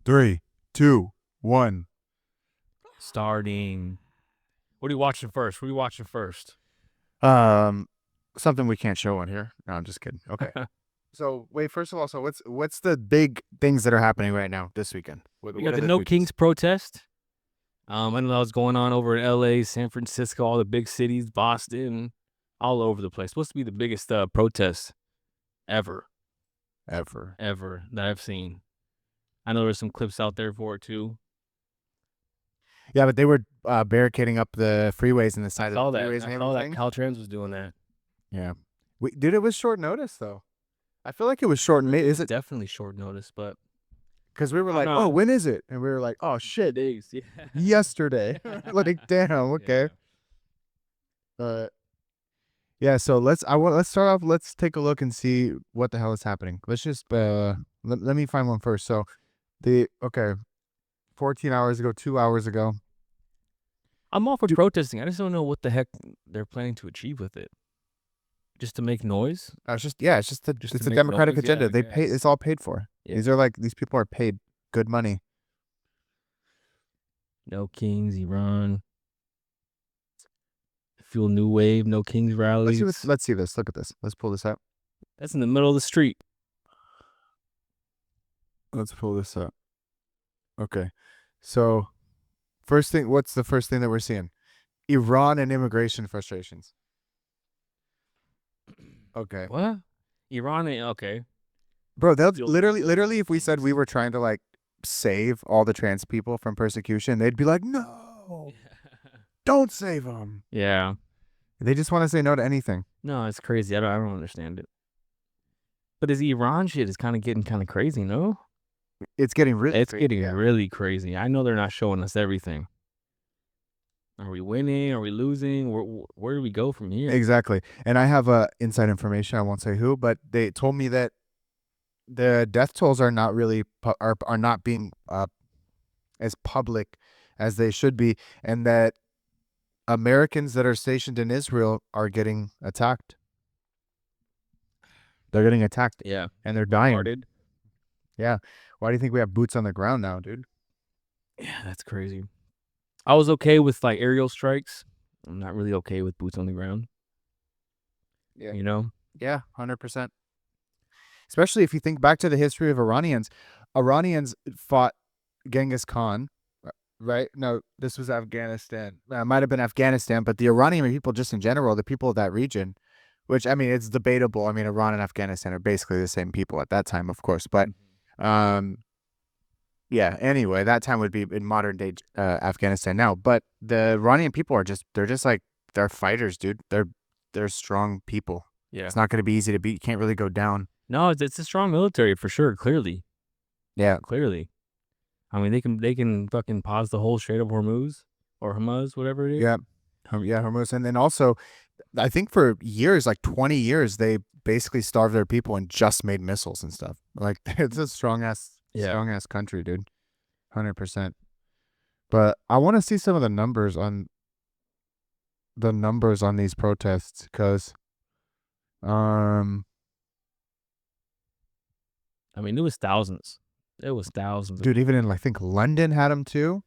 3, 2, 1. Starting. What are you watching first? What are you watching first? Something we can't show on here. No, I'm just kidding. Okay. So wait, first of all, so what's the big things that are happening right now this weekend? We got the No Kings protest. I know that was going on over in LA, San Francisco, all the big cities, Boston, all over the place. Supposed to be the biggest protest ever that I've seen. I know there's some clips out there for it too. Yeah, but they were barricading up the freeways and the side I of the freeways and saw that everything. Caltrans was doing that. Yeah, dude, it was short notice though. I feel like it was short. Is it definitely short notice? But because we were like, oh, when is it? And we were like, oh shit, days. Yeah. yesterday. Like, damn, okay. Yeah, so let's start off. Let's take a look and see what the hell is happening. Let's just let me find one first. So 14 hours ago, 2 hours ago. I'm all for protesting. I just don't know what the heck they're planning to achieve with it. Just to make noise? It's just it's a democratic agenda. They pay. It's all paid for. Yeah. These people are paid good money. No Kings, Iran. Fuel New Wave, No Kings rallies. Let's see this. Look at this. Let's pull this up. That's in the middle of the street. Let's pull this up. Okay. So, what's the first thing that we're seeing? Iran and immigration frustrations. Okay. What? Iran, okay. Bro, they'll literally, if we said we were trying to like save all the trans people from persecution, they'd be like, no, don't save them. Yeah. They just want to say no to anything. No, it's crazy. I don't understand it. But this Iran shit is kind of getting kind of crazy, no? It's getting really really crazy. I know they're not showing us everything. Are we winning? Are we losing? Where do we go from here? Exactly. And I have inside information. I won't say who, but they told me that the death tolls are not really are not being as public as they should be, and that Americans that are stationed in Israel are getting attacked. They're getting attacked. Yeah. And they're dying. Yeah. Why do you think we have boots on the ground now, dude? Yeah, that's crazy. I was okay with like aerial strikes. I'm not really okay with boots on the ground. Yeah. You know? Yeah, 100%. Especially if you think back to the history of Iranians. Iranians fought Genghis Khan, right? No, this was Afghanistan. It might have been Afghanistan, but the Iranian people just in general, the people of that region, which, I mean, it's debatable. I mean, Iran and Afghanistan are basically the same people at that time, of course. But, yeah, anyway, that time would be in modern day Afghanistan now. But the Iranian people they're fighters, dude. They're strong people. Yeah. It's not going to be easy to beat. You can't really go down. No, it's a strong military for sure, clearly. Yeah. Clearly. I mean, they can fucking pause the whole Strait of Hormuz or Hamas, whatever it is. Yeah. Yeah, Hormuz. And then also, I think for years, like 20 years, they basically starved their people and just made missiles and stuff. Like, it's a strong ass country, dude. 100%. But I want to see some of the numbers on these protests, because I mean, it was thousands. It was thousands. Dude, even in, I think London had them too.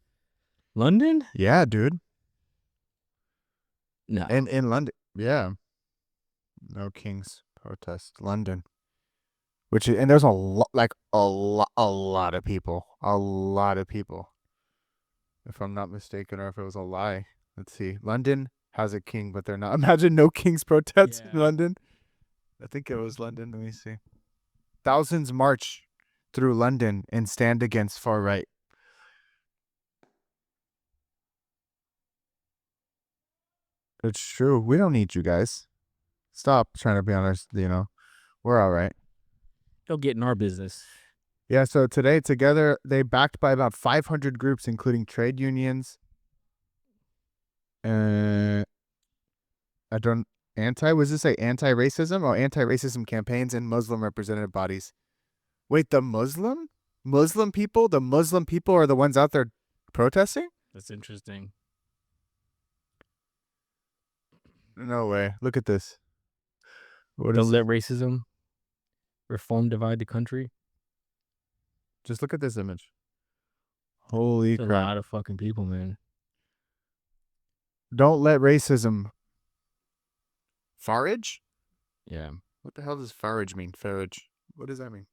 London? Yeah, dude. No. And in London, yeah. No Kings protest, London. And there's a lot of people. A lot of people. If I'm not mistaken, or if it was a lie. Let's see. London has a king, but they're not. Imagine no Kings protest in London. I think it was London. Let me see. Thousands march through London and stand against far right. It's true. We don't need you guys. Stop trying to be on our, we're all right. Don't get in our business. Yeah, so today, together, they backed by about 500 groups, including trade unions. Was this say anti-racism? Oh, anti-racism campaigns and Muslim representative bodies. Wait, the Muslim people? The Muslim people are the ones out there protesting? That's interesting. No way. Look at this. Don't let racism reform divide the country. Just look at this image. Holy It's a crap. lot of fucking people, man. Don't let racism Farage? Yeah. What the hell does Farage mean? Farage. What does that mean?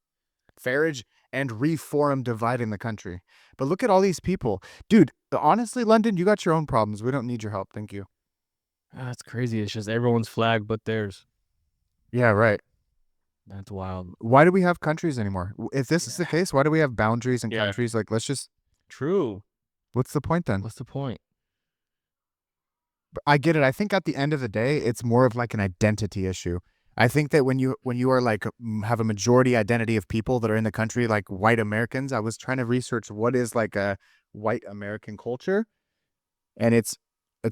Farage and reform dividing the country. But look at all these people. Dude, honestly, London, you got your own problems. We don't need your help. Thank you. That's crazy. It's just everyone's flag but theirs. Yeah, right. That's wild. Why do we have countries anymore? If this is the case, why do we have boundaries and Yeah. countries? Like, let's just. True. What's the point then? What's the point? I get it. I think at the end of the day, it's more of like an identity issue. I think that when you are like have a majority identity of people that are in the country, like white Americans, I was trying to research what is like a white American culture, and it's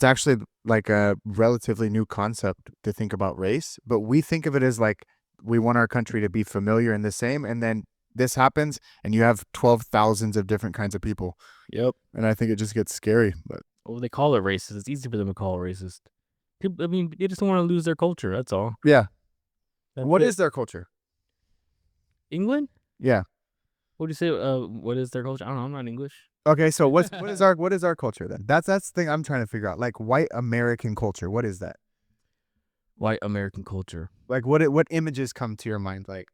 actually like a relatively new concept to think about race. But we think of it as like we want our country to be familiar and the same, and then this happens, and you have 12,000s of different kinds of people, Yep. and I think it just gets scary. But Well, they call it racist. It's easy for them to call it racist. I mean, they just don't want to lose their culture. That's all. yeah, That's what it. is their culture? England? Yeah. What do you say? What is their culture? I don't know. I'm not English. Okay, so what is our culture then? That's the thing I'm trying to figure out. Like white American culture, what is that? White American culture. Like what images come to your mind? Like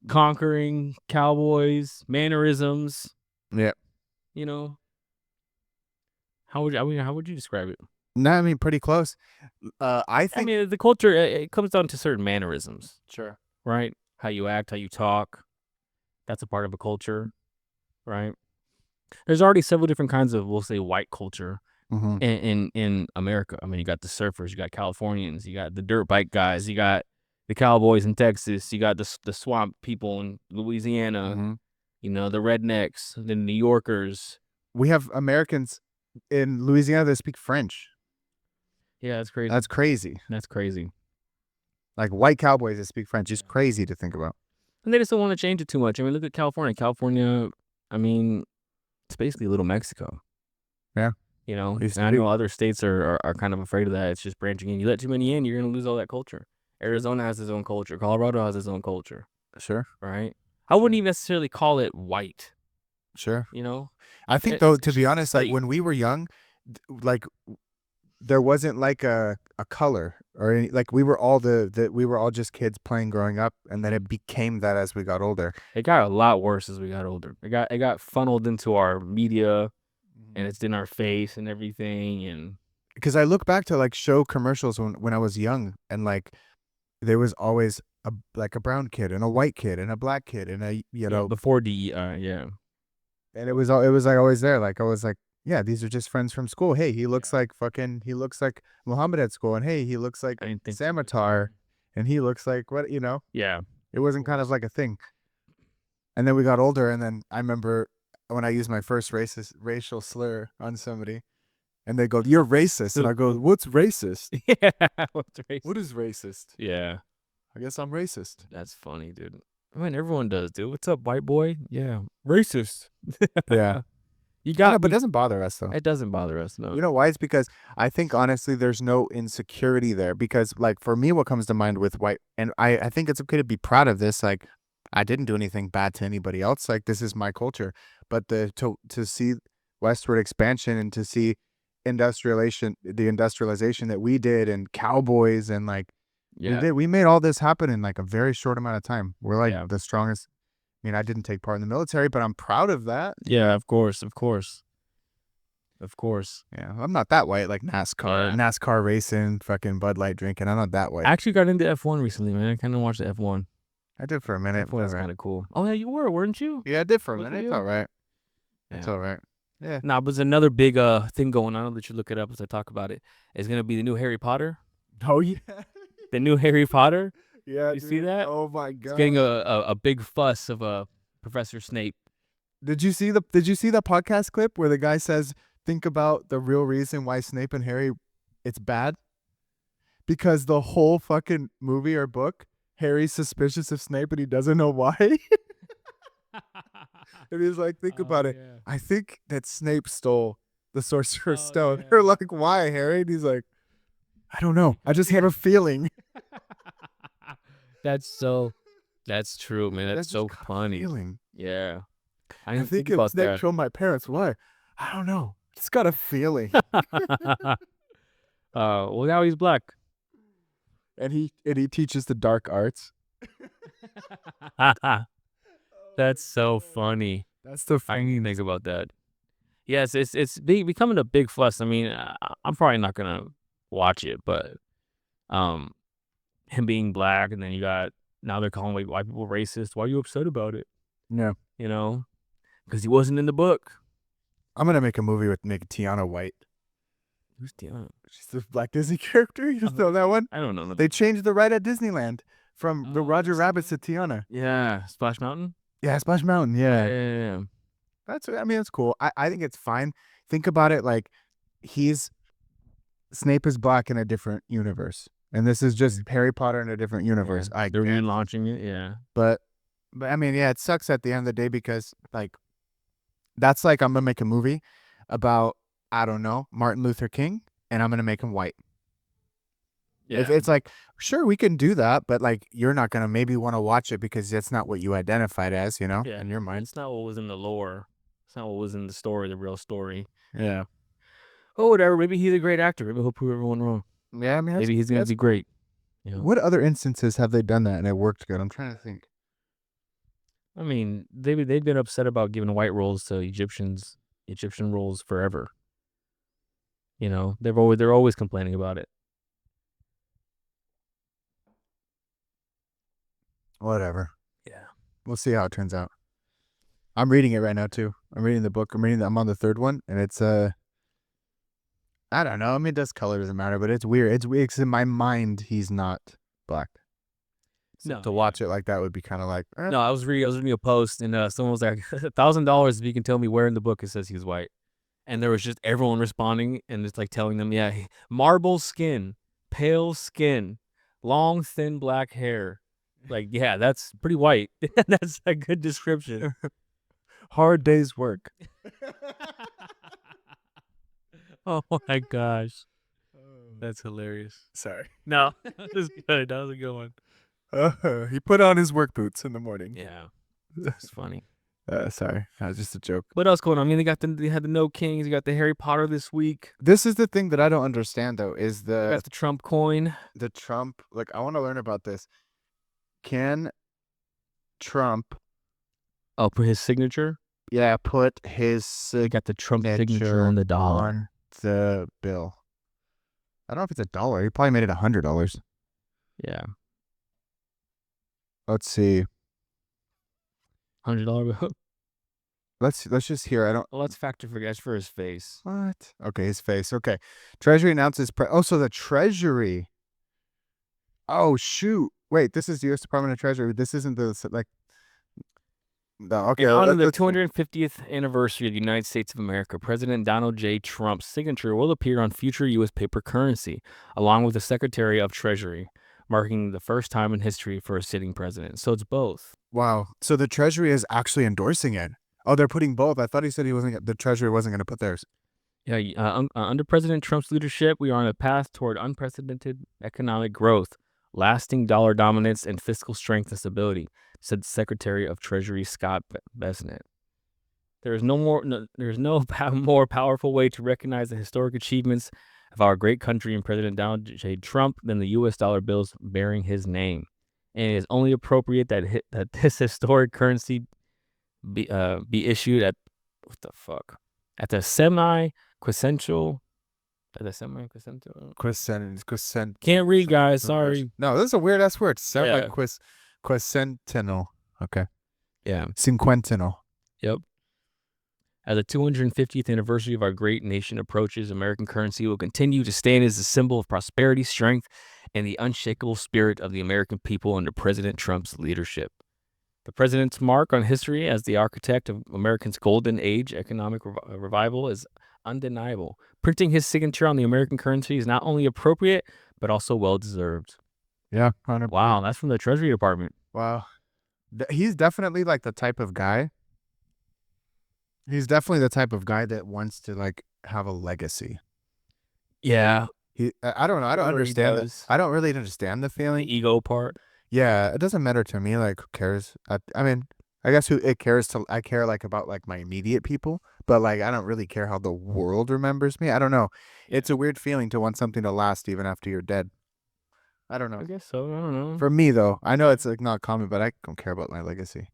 Conquering, cowboys, mannerisms. yeah, You know, how would you describe it? no, I mean pretty close. I I think mean, the culture it comes down to certain mannerisms, sure. right? How you act, how you talk. That's a part of a culture, right? There's already several different kinds of, we'll say, white culture Mm-hmm. in America. I mean, you got the surfers, you got Californians, you got the dirt bike guys, you got the cowboys in Texas, you got the swamp people in Louisiana, Mm-hmm. you know, the rednecks, the New Yorkers. We have Americans in Louisiana that speak French. Yeah, that's crazy. That's crazy. That's crazy. Like white cowboys that speak French is crazy to think about. And they just don't want to change it too much. I mean, look at California. California, I mean, it's basically little Mexico. Yeah. You know, Used and to I be. know other states are kind of afraid of that. It's just branching in. You let too many in, you're gonna lose all that culture. Arizona has its own culture. Colorado has its own culture, Sure. right? I wouldn't even necessarily call it white. Sure. You know, I think though, to it's be just honest, like straight. when we were young, like there wasn't like a color or any, like we were all we were all just kids playing growing up, and then it became that as we got older. It got a lot worse as we got older. It got funneled into our media, and it's in our face and everything. And Because I look back to like show commercials when I was young, and like there was always like a brown kid and a white kid and a black kid and a yeah, before DEI, yeah, and it was like always there. Like I was like, yeah, these are just friends from school. Hey, he looks like he looks like Muhammad at school, and hey, he looks like I didn't think so. Samatar, and he looks like what Yeah, It wasn't kind of like a thing. And then we got older, and then I remember when I used my first racial slur on somebody, and they go, "You're racist," and I go, "What's racist? yeah. What's racist? What is racist? Yeah, I guess I'm racist." that's funny, dude. I mean, everyone does, dude. What's up, white boy? Yeah, racist. Yeah, You I know, got but it me. doesn't bother us though. It doesn't bother us, no. You know why? It's because I think honestly, there's no insecurity there. Because like for me, what comes to mind with white, and I think it's okay to be proud of this. Like I didn't do anything bad to anybody else. Like this is my culture. But to see westward expansion and to see the industrialization that we did, and cowboys, and like Yeah, we made all this happen in like a very short amount of time. We're like yeah, the strongest. I mean, I didn't take part in the military, but I'm proud of that. yeah. Of course, of course, of course. Yeah, I'm not that white, like NASCAR, Yeah. NASCAR racing, fucking Bud Light drinking. I'm not that white. I actually got into F1 recently, man. I kind of watched the F1. I did for a minute. F1 is kind of cool. Oh yeah, you were, weren't you? Yeah, I did for a Look at minute. It's you. all right. It's Yeah. all right. Yeah. Nah, but there's another big thing going on. I'll let you look it up as I talk about it. It's gonna be the new Harry Potter. Oh yeah. The new Harry Potter. Yeah. You see dude. that? Oh my It's god. getting a big fuss of Professor Snape. Did you see the podcast clip where the guy says, "Think about the real reason why Snape and Harry, it's bad, because the whole fucking movie or book, Harry's suspicious of Snape and he doesn't know why." And he's like, "Think about it. Yeah. I think that Snape stole the Sorcerer's Oh, Stone." yeah. They're like, "Why, Harry?" And he's like, "I don't know. I just have a feeling." That's true, man. That's so just got a funny. feeling. Yeah. I I didn't think think if about Snape that. killed my parents, why? I don't know. Just got a feeling. Well, now he's black. And he teaches the dark arts. That's so funny. That's the I didn't even think funniest. about that. Yes, becoming a big fuss. I mean, I'm probably not gonna watch it, but um, him being black, and then you got now they're calling white people racist. Why are you upset about it? Yeah. You know, because he wasn't in the book. I'm gonna make a movie with make Tiana white. Who's Dion? She's the Black Disney character. You just know that one? I don't know. They changed the ride at Disneyland from the Roger Rabbits to Tiana. Yeah, Splash Mountain. Yeah, Splash Mountain. Yeah. Yeah. I mean, it's cool. I think it's fine. Think about it like Snape is black in a different universe. And this is just Harry Potter in a different universe. Yeah. They're relaunching it. Yeah. But I mean, yeah, it sucks at the end of the day because like that's like I'm gonna make a movie about, I don't know, Martin Luther King, and I'm gonna make him white. Yeah. If it's like, sure, we can do that, but like you're not gonna maybe want to watch it because that's not what you identified as, Yeah. in your mind. It's not what was in the lore. It's not what was in the story, the real story. Yeah. Oh, whatever. Maybe he's a great actor. Maybe he'll prove everyone wrong. Yeah, I mean, Maybe he's gonna be great. You know? What other instances have they done that and it worked good? I'm trying to think. I mean, they've been upset about giving white roles to Egyptian roles forever. You know, they're always complaining about it. Whatever. Yeah. We'll see how it turns out. I'm reading it right now too. I'm reading the book. I'm on the third one, and it's I don't know. I mean, color doesn't matter, but it's weird. It's weird 'cause in my mind he's not black. So No, to watch it like that would be kind of like No, I was reading a post, and someone was like, $1,000 if you can tell me where in the book it says he was white. And there was just everyone responding, and it's like telling them, yeah, marble skin, pale skin, long, thin black hair. Like, yeah, that's pretty white. That's a good description. hard day's work. Oh my gosh. That's hilarious. Sorry. No, that was good. That was a good one. He put on his work boots in the morning. Yeah. That's funny. Sorry, that was just a joke. What else going on? I mean, they had the No Kings. You got the Harry Potter this week. This is the thing that I don't understand though. Is You got the Trump coin. the Trump? Like, I want to learn about this. Can Trump? Oh, put his signature. Yeah, put his You got the Trump signature on the dollar. on the bill. I don't know if it's $1. He probably made it $100. Yeah. Let's see. $100 bill. Let's just hear. I don't. Well, let's factor for that's for his face. What? Okay, his face. Okay. Treasury announces. So the Treasury. Oh shoot! Wait, this is the U.S. Department of Treasury. This isn't the like. No, okay. On the 250th anniversary of the United States of America, President Donald J. Trump's signature will appear on future U.S. paper currency, along with the Secretary of Treasury, marking the first time in history for a sitting president. So it's both. Wow. So the Treasury is actually endorsing it. Oh, they're putting both. I thought he said the Treasury wasn't going to put theirs. Yeah, under President Trump's leadership, we are on a path toward unprecedented economic growth, lasting dollar dominance, and fiscal strength and stability, said Secretary of Treasury Scott Bessent. There is no more powerful way to recognize the historic achievements of our great country and President Donald J. Trump than the U.S. dollar bills bearing his name. And it is only appropriate that this historic currency be issued at the semi-quintessential. Can't read, guys. Sorry. No, this is a weird ass word. Yeah. Quicentennial. Okay. Yeah. Cinquentennial. Yep. As the 250th anniversary of our great nation approaches, American currency will continue to stand as a symbol of prosperity, strength, and the unshakable spirit of the American people under President Trump's leadership. The president's mark on history as the architect of America's golden age economic revival is undeniable. Printing his signature on the American currency is not only appropriate, but also well-deserved. Yeah. 100%. Wow, that's from the Treasury Department. Wow. He's definitely like the type of guy. He's definitely the type of guy that wants to like have a legacy. Yeah. I don't know. I don't understand this. I don't really understand the feeling. The ego part. Yeah, it doesn't matter to me. Like, who cares? I mean, I guess who it cares to I care like about like my immediate people, but like I don't really care how the world remembers me. I don't know. Yeah. It's a weird feeling to want something to last even after you're dead. I don't I know. guess so. I don't know. For me though, I know Yeah. it's like not common, but I don't care about my legacy.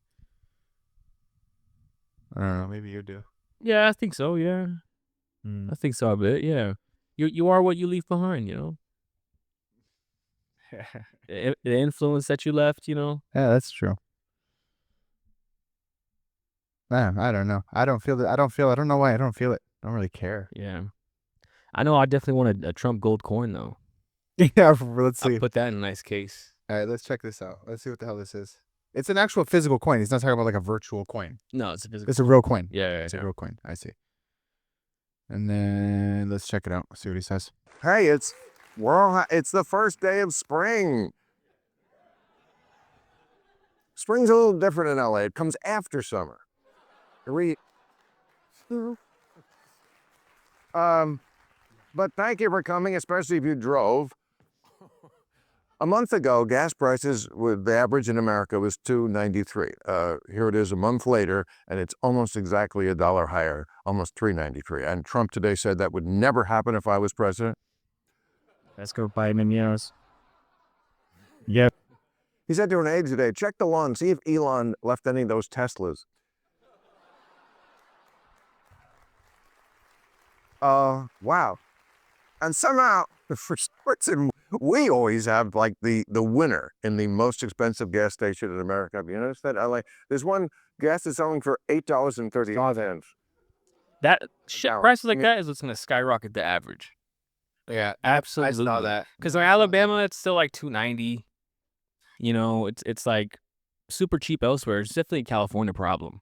I don't know. Maybe you do. Yeah, I think so. Yeah, Mm. I think so a bit. Yeah, you are what you leave behind. You know, the influence that you left. You know. Yeah, that's true. I don't know. I don't feel that. I don't feel. I don't know why. I don't feel it. I don't really care. Yeah, I know. I definitely want a Trump gold coin though. Yeah. Let's I'll see. put that in a nice case. All right. Let's check this out. Let's see what the hell this is. It's an actual physical coin. He's not talking about like a virtual coin. No, it's a physical. It's a real coin. Yeah, It's a real coin. I see. And then let's check it out. See what he says. Hey, it's the first day of spring. Spring's a little different in LA. It comes after summer. We, but thank you for coming, especially if you drove. A month ago, gas prices, the average in America was $2.93. Here it is a month later, and it's almost exactly $1 higher, almost $3.93. And Trump today said that would never happen if I was president. Let's go buy Mineros. Yep. He said to an aide today, check the lawn, see if Elon left any of those Teslas. Wow. And somehow, for some reason, we always have like the winner in the most expensive gas station in America. Have you noticed that? There's one gas that's selling for $8.30. That Shower. prices like that is what's gonna skyrocket the average. Yeah, Absolutely. I saw that. Because in Alabama, it's still like $2.90. You know, it's like super cheap elsewhere. It's definitely a California problem.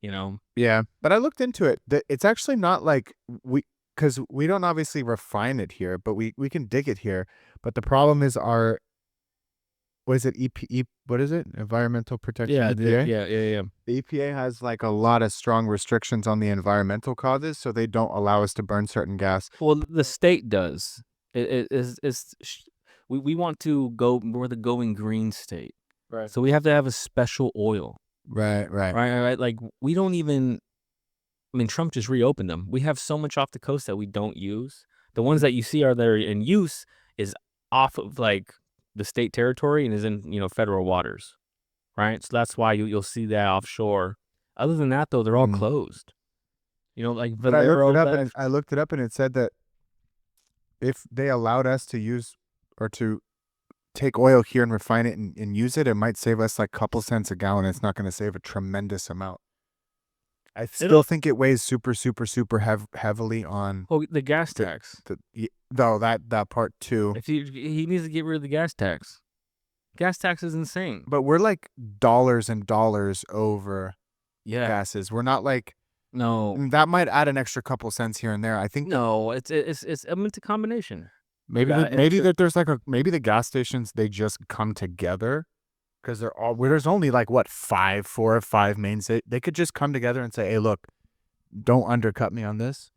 You know. Yeah, but I looked into it. It's actually not like because we don't obviously refine it here, but we can dig it here. But the problem is our what is it? What is it? Environmental Protection EPA. Yeah. The EPA has like a lot of strong restrictions on the environmental causes, so they don't allow us to burn certain gas. Well, the state does. We want to go. We're the going green state, Right. so we have to have a special oil. Right. Right. Like we don't even. I mean, Trump just reopened them. We have so much off the coast that we don't use. The ones that you see are there in use is off of like the state territory and is in federal waters, right? So that's why you'll see that offshore. Other than that, though, they're all closed. Like But I looked it up, Valero. and I looked it up, and it said that if they allowed us to use or to take oil here and refine it and use it, it might save us like a couple cents a gallon. It's not going to save a tremendous amount. I still think it weighs super, super, super heavily on Oh, the gas tax. though that part too. If he needs to get rid of the gas tax. Gas tax is insane. But we're like dollars and dollars over Yeah. gases. We're not like No. that might add an extra couple cents here and there. I think No. It's I mean, it's a combination. maybe Yeah, maybe that there's like maybe the gas stations they just come together. Because there's only like what 4 or 5 mains. They could just come together and say, "Hey, look, don't undercut me on this.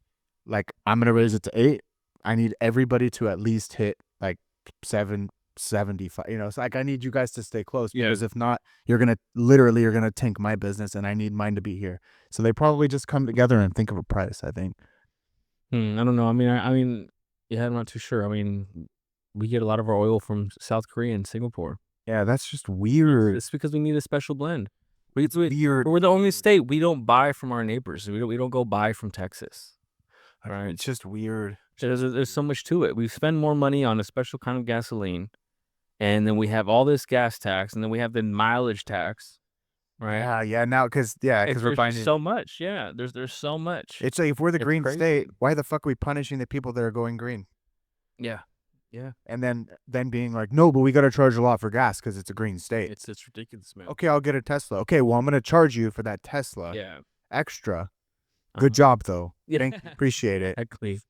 Like I'm gonna raise it to 8. I need everybody to at least hit like 7.75. It's like I need you guys to stay close because if not, you're gonna tank my business, and I need mine to be here. So they probably just come together and think of a price. I think. I don't know. I mean, yeah, I'm not too sure. I mean, we get a lot of our oil from South Korea and Singapore. Yeah, that's just weird. It's because we need a special blend. We're Weird. the only state we don't buy from our neighbors. We don't go buy from Texas. Right? It's just weird. There's so much to it. We spend more money on a special kind of gasoline, and then we have all this gas tax, and then we have the mileage tax. Right? Yeah. Now, because we're buying so much. Yeah, there's so much. It's like if we're the green crazy. state, why the fuck are we punishing the people that are going green? Yeah. And then being like, no, but we got to charge a lot for gas because it's a green state. It's ridiculous, man. Okay, I'll get a Tesla. Okay, well, I'm going to charge you for that Tesla. Yeah. Extra. Good job, though. Yeah. Thank you. Appreciate it. Exactly.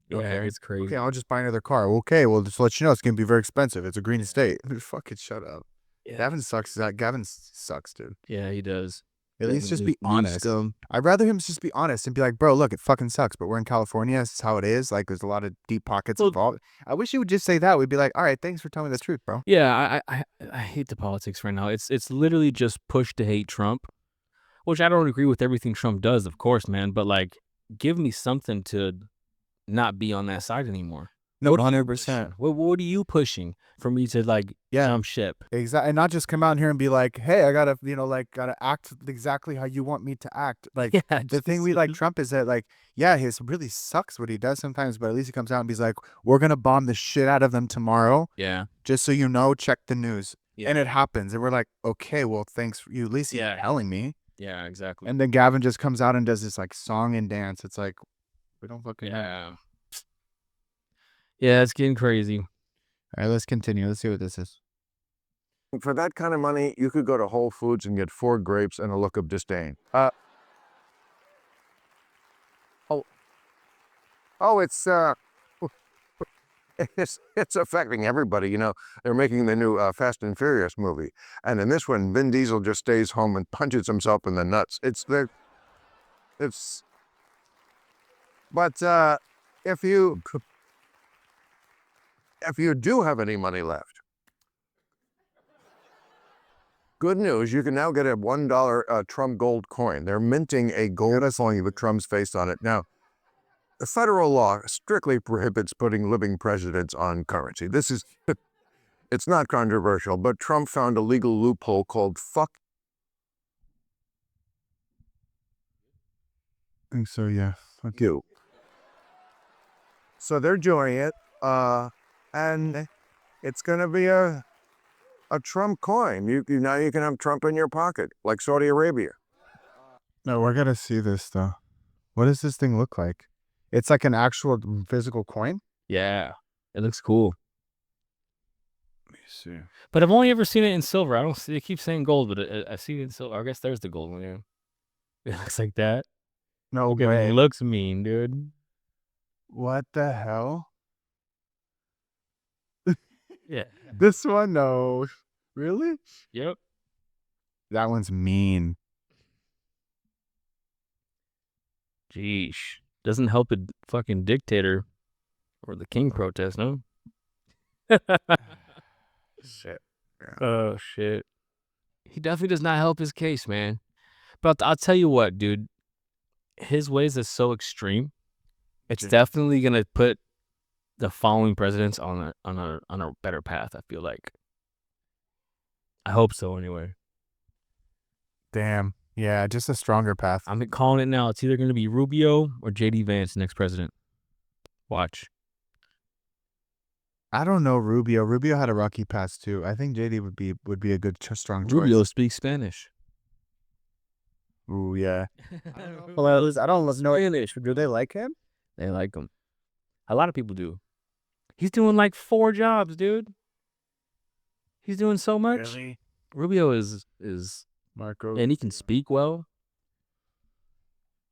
Yeah, Okay. it's crazy. Okay, I'll just buy another car. Okay, well, just to let you know, it's going to be very expensive. It's a green state. Fucking shut up. Yeah. Gavin sucks, dude. Yeah, he does. At least just be honest. I'd rather him just be honest and be like, bro, look, it fucking sucks, but we're in California. This is how it is. Like, there's a lot of deep pockets involved. I wish he would just say that. We'd be like, all right, thanks for telling me the truth, bro. Yeah, I hate the politics right now. It's literally just push to hate Trump, which I don't agree with everything Trump does, of course, man. But like, give me something to not be on that side anymore. No, What are you 100%. What are you pushing for me to like jump ship? Exactly. And not just come out here and be like, hey, I gotta, gotta act exactly how you want me to act. Like, Yeah, the thing we like Trump is that, like, yeah, his really sucks what he does sometimes, but at least he comes out and he's like, we're gonna bomb the shit out of them tomorrow. Yeah. Just so you know, check the news. Yeah. And it happens. And we're like, okay, well, thanks for you. At least he's telling me. Yeah, exactly. And then Gavin just comes out and does this like song and dance. It's like, we don't fucking know. Yeah. Yeah, it's getting crazy. All right, let's continue. Let's see what this is. For that kind of money, you could go to Whole Foods and get 4 grapes and a look of disdain. It's affecting everybody. You know, they're making the new Fast and Furious movie, and in this one, Vin Diesel just stays home and punches himself in the nuts. But if you do have any money left, good news, you can now get a $1 Trump gold coin. They're minting a gold coin with Trump's face on it. Now, the federal law strictly prohibits putting living presidents on currency. It's not controversial, but Trump found a legal loophole called fuck. I think so, yeah. Fuck you. So they're doing it, and it's going to be a Trump coin. Now you can have Trump in your pocket, like Saudi Arabia. No, we're gonna see this though. What does this thing look like? It's like an actual physical coin? Yeah, it looks cool. Let me see. But I've only ever seen it in silver. I don't see. It keeps saying gold, but I see it in silver. I guess there's the gold one. Yeah, it looks like that. No Okay, way. it looks mean, dude. What the hell? Yeah. This one? No. Really? Yep. That one's mean. Jeesh. Doesn't help a fucking dictator or the king protest, no? Shit. Yeah. Oh, shit. He definitely does not help his case, man. But I'll tell you what, dude. His ways are so extreme. It's definitely going to put the following presidents on a better path, I feel like. I hope so, anyway. Damn. Yeah, just a stronger path. I'm calling it now. It's either going to be Rubio or J.D. Vance, next president. Watch. I don't know Rubio. Rubio had a rocky past too. I think JD would be a good strong choice. Rubio speaks Spanish. Ooh, yeah. Well, I don't know English. Do they like him? They like him. A lot of people do. He's doing like 4 jobs, dude. He's doing so much. Really? Rubio is Marco. and he can speak well.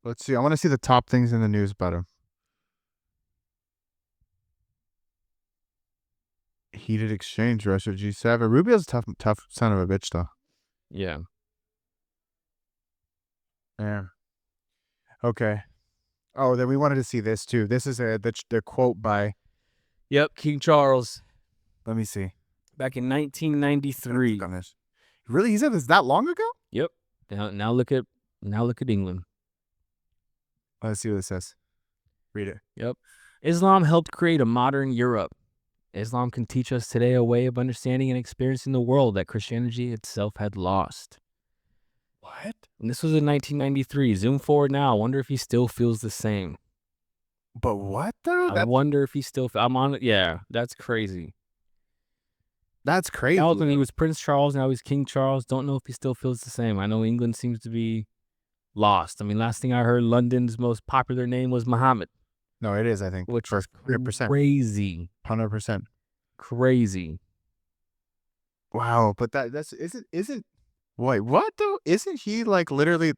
Let's see. I want to see the top things in the news about him. Heated exchange, Russia G7. Rubio's a tough son of a bitch, though. Yeah. Yeah. Okay. Oh, then we wanted to see this too. This is the quote by. Yep, King Charles. Let me see. Back in 1993. On this. Really, he said this that long ago? Yep. Now look at England. Let's see what it says. Read it. Yep. Islam helped create a modern Europe. Islam can teach us today a way of understanding and experiencing the world that Christianity itself had lost. What? And this was in 1993. Zoom forward now. I wonder if he still feels the same. But what though? I wonder if he still. I'm on it. Yeah, that's crazy. That's crazy. That was when he was Prince Charles. Now he's King Charles. Don't know if he still feels the same. I know England seems to be lost. I mean, last thing I heard, London's most popular name was Muhammad. No, it is. I think. Which for 100%. Crazy. 100%. Crazy. Wow, but that's isn't. Wait, what though? Isn't he like literally?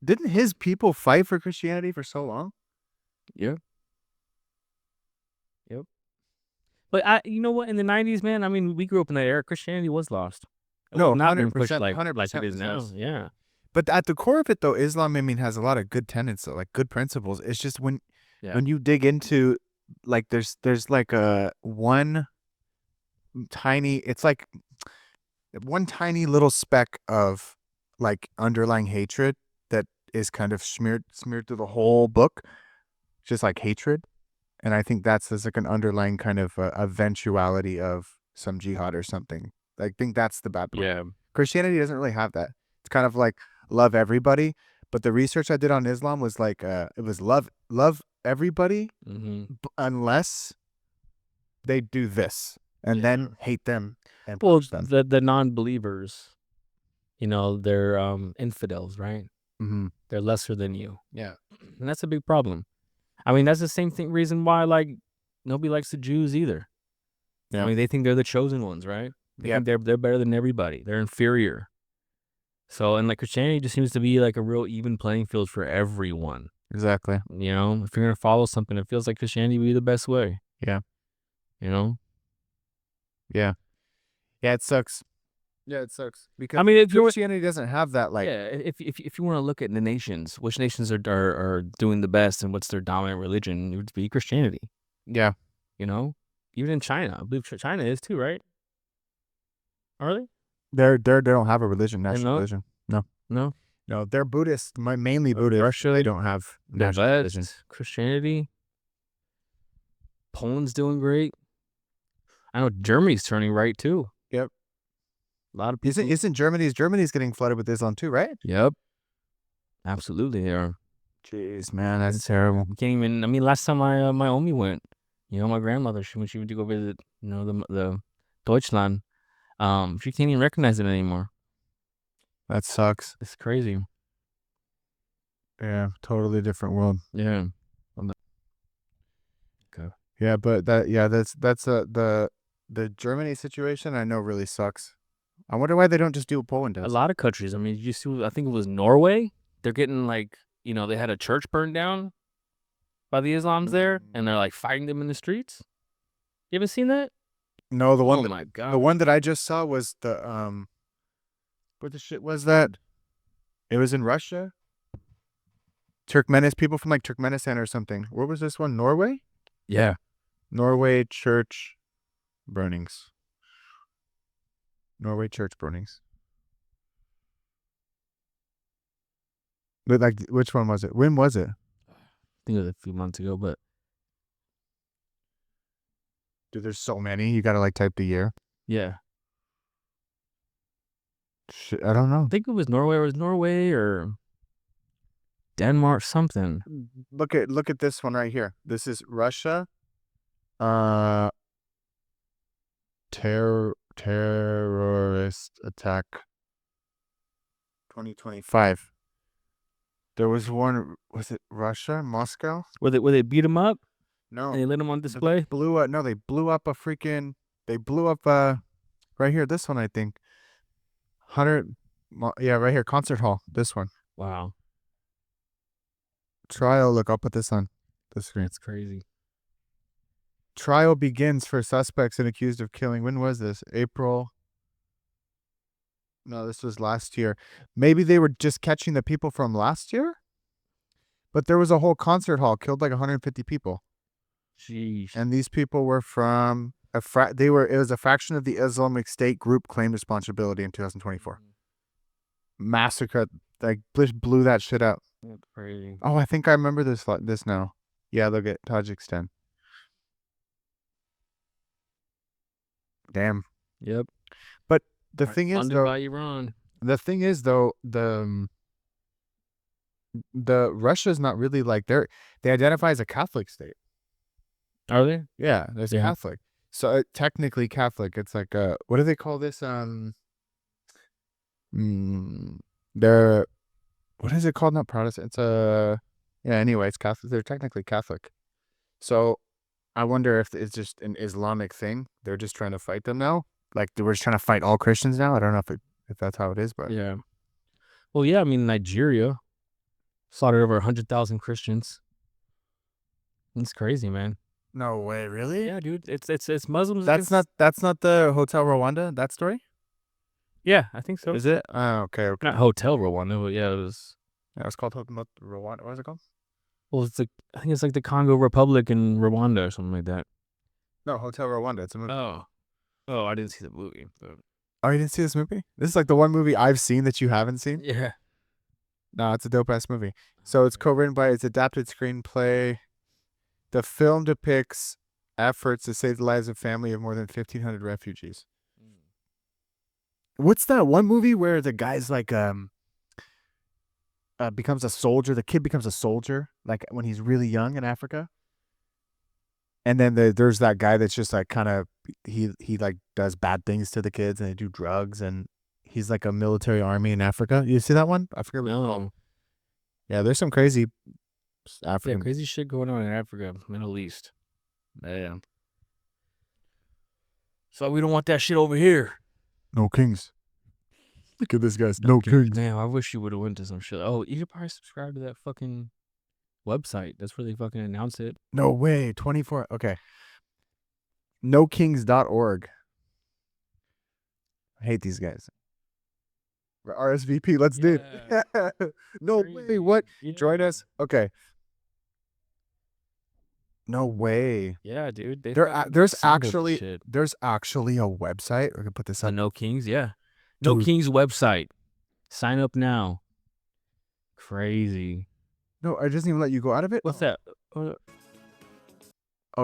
Didn't his people fight for Christianity for so long? Yep. But you know what? In the 90s, man, I mean, we grew up in that era. Christianity was lost. No, not been pushed 100%, like 100% it is now. possessed. Yeah. But at the core of it, though, Islam, I mean, has a lot of good tenets, though, like good principles. It's just when you dig into, like, there's like a one tiny, it's like one tiny little speck of like underlying hatred that is kind of smeared through the whole book, just like hatred. And I think that's like an underlying kind of eventuality of some jihad or something. I think that's the bad part. Yeah. Christianity doesn't really have that. It's kind of like love everybody. But the research I did on Islam was like it was love everybody unless they do this, and then hate them and Well, punish them. the non-believers, you know, they're infidels, right? Mm-hmm. They're lesser than you, Yeah. and that's a big problem. I mean, that's the same reason why like nobody likes the Jews either. Yeah. I mean, they think they're the chosen ones, right? They think they're better than everybody. They're inferior. So, and like Christianity just seems to be like a real even playing field for everyone. Exactly. You know, if you're gonna follow something, it feels like Christianity would be the best way. Yeah. You know. Yeah. Yeah. It sucks. Yeah, it sucks because I mean, if Christianity doesn't have that like. Yeah, if you want to look at the nations, which nations are doing the best and what's their dominant religion, it would be Christianity. Yeah. You know, even in China, I believe China is too, right? Are they? They don't have a religion, national religion. No. They're Buddhist, mainly Buddhist. Russia, they don't have national religion. Christianity. Poland's doing great. I know Germany's turning right too. Yep. A lot of people. Isn't Germany's getting flooded with Islam too, right? Yep. Absolutely, they are. Jeez, man, that's terrible. You can't even. I mean, last time my Omi went, you know, my grandmother, when she went to go visit, you know, the Deutschland, she can't even recognize it anymore. That sucks. It's crazy. Yeah, totally different world. Yeah. Okay. Yeah, but that's the Germany situation I know really sucks. I wonder why they don't just do what Poland does. A lot of countries. I mean, you see, I think it was Norway. They're getting like, you know, they had a church burned down by the Islams there, and they're like fighting them in the streets. You haven't seen that? No, the one. Oh my God. The one that I just saw was the what the shit was that? It was in Russia. People from like Turkmenistan or something. Where was this one? Norway? Yeah. Norway church burnings. Norway church burnings. But like, which one was it? When was it? I think it was a few months ago, but Dude, there's so many. You gotta like type the year. yeah. Shit, I don't know. I think it was Norway or Denmark, something. Look at this one right here. This is Russia. Terrorist attack 2025. There was one, was it Russia? Moscow? Where they beat him up? No. And they lit him on display? They blew up right here, this one I think. 100 right here, concert hall, this one. Wow. Trial, look, I'll put this on the screen. That's crazy. Trial begins for suspects and accused of killing. When was this? April? No, this was last year. Maybe they were just catching the people from last year? But there was a whole concert hall, killed like 150 people. Jeez. And these people were from it was a faction of the Islamic State group claimed responsibility in 2024. Massacre, like blew that shit out. That's crazy. Oh, I think I remember this now. Yeah, look at Tajikistan. Damn. Yep. But the thing is, Funded by Iran. The thing is, though, the Russia's not really like they identify as a Catholic state. Are they? Yeah, there's Catholic. So technically Catholic. It's like what do they call this? They're, what is it called? Not Protestant. It's anyway, it's Catholic. They're technically Catholic. So I wonder if it's just an Islamic thing. They're just trying to fight them now. Like we're just trying to fight all Christians now. I don't know if that's how it is, but yeah. Well, yeah. I mean, Nigeria slaughtered over 100,000 Christians. It's crazy, man. No way, really? Yeah, dude. It's Muslims. That's not the Hotel Rwanda, that story? Yeah, I think so. Is it? Oh, okay. Okay. Not Hotel Rwanda, but yeah, it was. Yeah, it's called Rwanda. What is it called? Well, it's like I think it's like the Congo Republic in Rwanda or something like that. No, Hotel Rwanda. It's a movie. Oh, I didn't see the movie. But... Oh, you didn't see this movie? This is like the one movie I've seen that you haven't seen. Yeah. No, it's a dope ass movie. So it's co-written by its adapted screenplay. The film depicts efforts to save the lives of family of more than 1,500 refugees. What's that one movie where the guy's like becomes a soldier? The kid becomes a soldier like when he's really young in Africa. And then there's that guy that's just like kind of he like does bad things to the kids and they do drugs and he's like a military army in Africa. You see that one? I forget what it's called. No. Yeah, there's some crazy Yeah, African. crazy shit going on in Africa, Middle East. Yeah. So we don't want that shit over here. No kings. Look at this guy's no kings. Damn, I wish you would have went to some shit. Oh, you could probably subscribe to that fucking website. That's where they fucking announce it. No way. 24. Okay. NoKings.org. I hate these guys. RSVP. Let's do it. No way. What? Yeah. Join us. Okay. No way. Yeah, dude. There's actually a website. We're gonna put this The on. No Kings, yeah. No Dude. Kings website. Sign up now. Crazy. No, it doesn't even let you go out of it. What's that? Oh,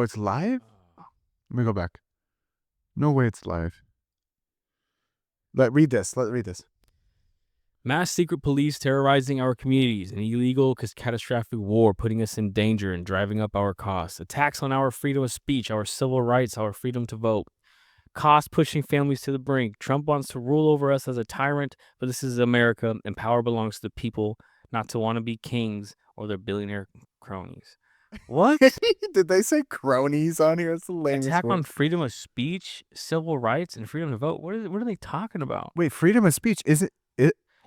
it's live? Let me go back. No way it's live. Let's read this. Mass secret police terrorizing our communities, an illegal catastrophic war putting us in danger and driving up our costs, attacks on our freedom of speech, our civil rights, our freedom to vote, costs pushing families to the brink. Trump wants to rule over us as a tyrant, but this is America and power belongs to the people, not to wannabe kings or their billionaire cronies. What? Did they say cronies on here? It's the lamest Attack word. on freedom of speech, civil rights, and freedom to vote. What are they talking about? Wait, freedom of speech, is it?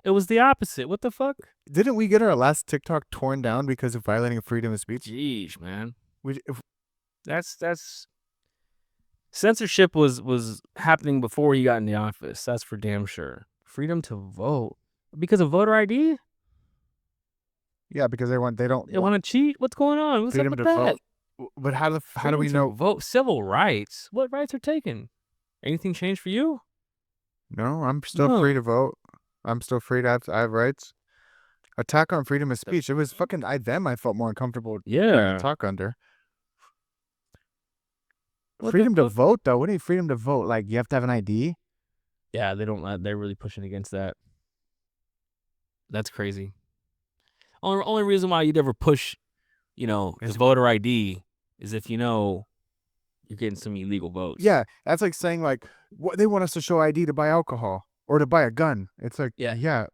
It was the opposite. What the fuck? Didn't we get our last TikTok torn down because of violating freedom of speech? Jeez, man. If That's censorship was happening before he got in the office. That's for damn sure. Freedom to vote because of voter ID. Yeah, because they want to cheat. What's going on? What's freedom up with to that? vote. But how do we Freedom to know? vote? Civil rights. What rights are taken? Anything changed for you? No, I'm still free to vote. I'm still free to have rights. Attack on freedom of speech. It was fucking I felt more uncomfortable. Yeah. Talk under. What freedom the to vote though. What do you freedom to vote? Like you have to have an ID? Yeah, they don't. They're really pushing against that. That's crazy. Only reason why you'd ever push, the voter ID is if you're getting some illegal votes. Yeah, that's like saying like what they want us to show ID to buy alcohol or to buy a gun. It's like yeah.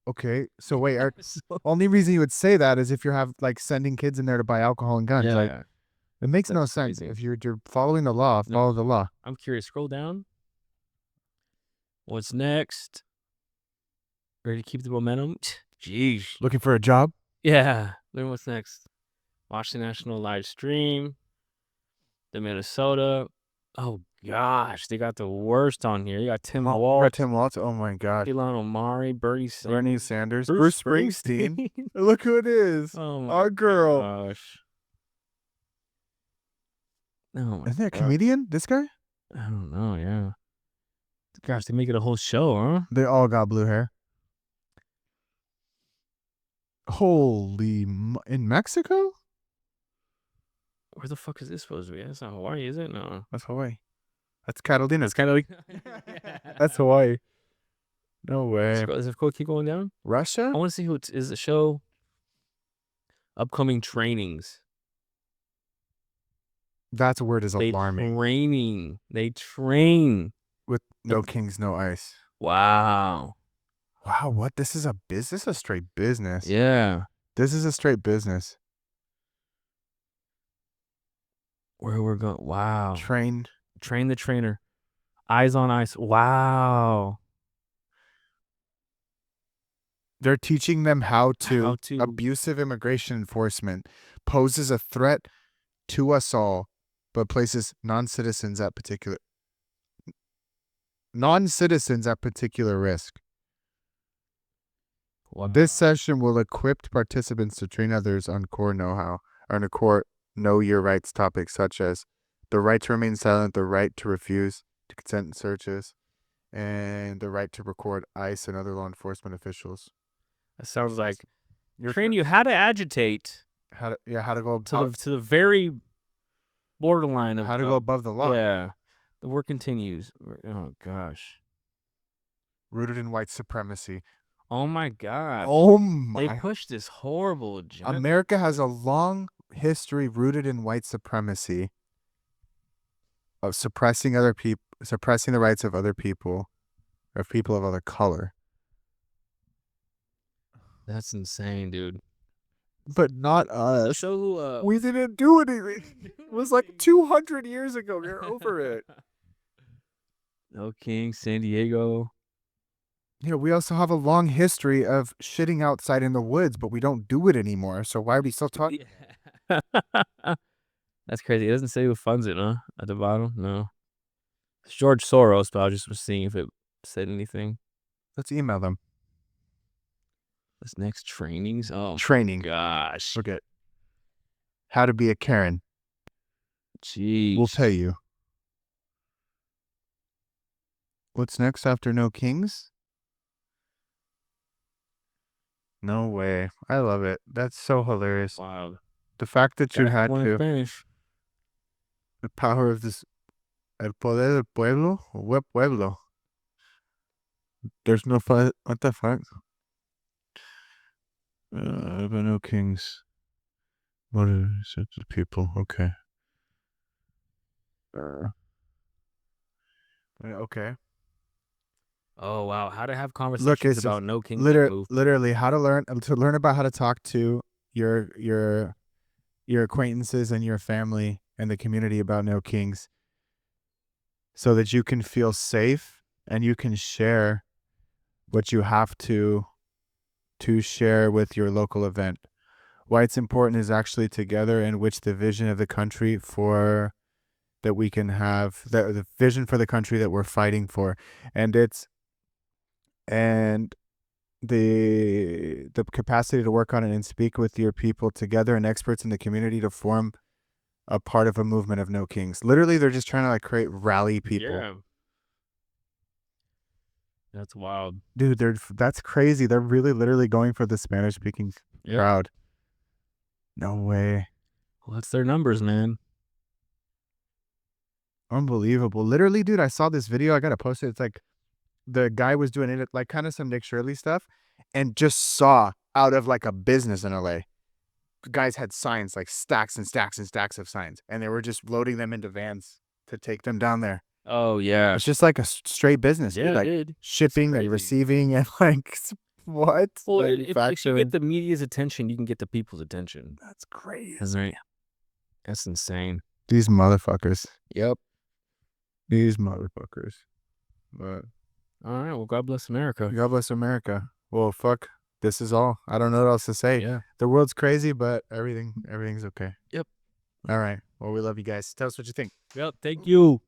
Okay, so wait, only reason you would say that is if you have like sending kids in there to buy alcohol and guns. Yeah. Like it makes no sense. If you're following the law, follow the law. I'm curious. Scroll down. What's next? Ready to keep the momentum? Jeez. Looking for a job? Yeah. Then what's next? Watch the national live stream. The Minnesota. Oh gosh, they got the worst on here. You got Tim Walz. Oh my god. Elon Omari, Bernie Sanders, Bruce Springsteen. Look who it is. Oh my Our girl. gosh. Oh my Isn't that a comedian? This guy? I don't know. Yeah. Gosh, they make it a whole show, huh? They all got blue hair. In Mexico? Where the fuck is this supposed to be? That's not Hawaii, is it? No. That's Hawaii. That's Catalina. It's kind of like That's Hawaii. No way. Does it keep going down? Russia? I want to see who is the show. Upcoming trainings. That word is alarming. They train with no kings, no ice. Wow. Wow, what? This is a straight business. Yeah. This is a straight business. Where we're going. Wow. Train the trainer. Eyes on ice. Wow. They're teaching them how to abusive immigration enforcement poses a threat to us all, but places non-citizens at non-citizens at particular risk. Wow. This session will equip participants to train others on core know-how, or on a core know your rights topics such as the right to remain silent, the right to refuse to consent in searches, and the right to record ICE and other law enforcement officials. That sounds like Your train turn. you how to agitate How to go to the very borderline of how to go above the law. Yeah, the work continues. Oh gosh. Rooted in white supremacy. Oh my god. Oh They my! pushed this horrible agenda. America has a long history rooted in white supremacy of suppressing other people, suppressing the rights of other people, or people of other color. That's insane, dude. But not us. So We didn't do anything. It was like 200 years ago. We're over it. No King, San Diego. Yeah, we also have a long history of shitting outside in the woods, but we don't do it anymore. So why are we still talking? Yeah. That's crazy. It doesn't say who funds it, huh? At the bottom? No. It's George Soros, but I just was seeing if it said anything. Let's email them. This next trainings? Oh, Training. gosh. Look at how to be a Karen. Jeez. We'll pay you. What's next after No Kings? No way. I love it. That's so hilarious. Wild. The fact that you had to. Spanish. The power of this. El poder del pueblo? What pueblo? There's no what the fuck? No kings. What is it? The people. Okay. Okay. Oh wow, how to have conversations about no king move. Literally how to learn about how to talk to your acquaintances and your family and the community about No Kings, so that you can feel safe and you can share what you have to share with your local event. Why it's important is actually together in which the vision of the country for that we can have, the vision for the country that we're fighting for, and the capacity to work on it and speak with your people together and experts in the community to form a part of a movement of No Kings. Literally, they're just trying to like create rally people. Yeah. That's wild. Dude, that's crazy. They're really literally going for the Spanish speaking crowd. No way. Well, that's their numbers, man. Unbelievable. Literally, dude, I saw this video. I gotta post it. It's like the guy was doing it like kind of some Nick Shirley stuff, and just saw out of like a business in LA. Guys had signs, like stacks and stacks and stacks of signs, and they were just loading them into vans to take them down there. Oh yeah. It's just like a straight business. Yeah, dude. Like dude. shipping and receiving and like what? Well, if you get the media's attention, you can get the people's attention. That's crazy. That's right. That's insane. These motherfuckers. Yep. These motherfuckers. But all right. Well, God bless America. God bless America. Well, fuck. This is all. I don't know what else to say. Yeah. The world's crazy, but everything's okay. Yep. All right. Well, we love you guys. Tell us what you think. Yep. Thank you.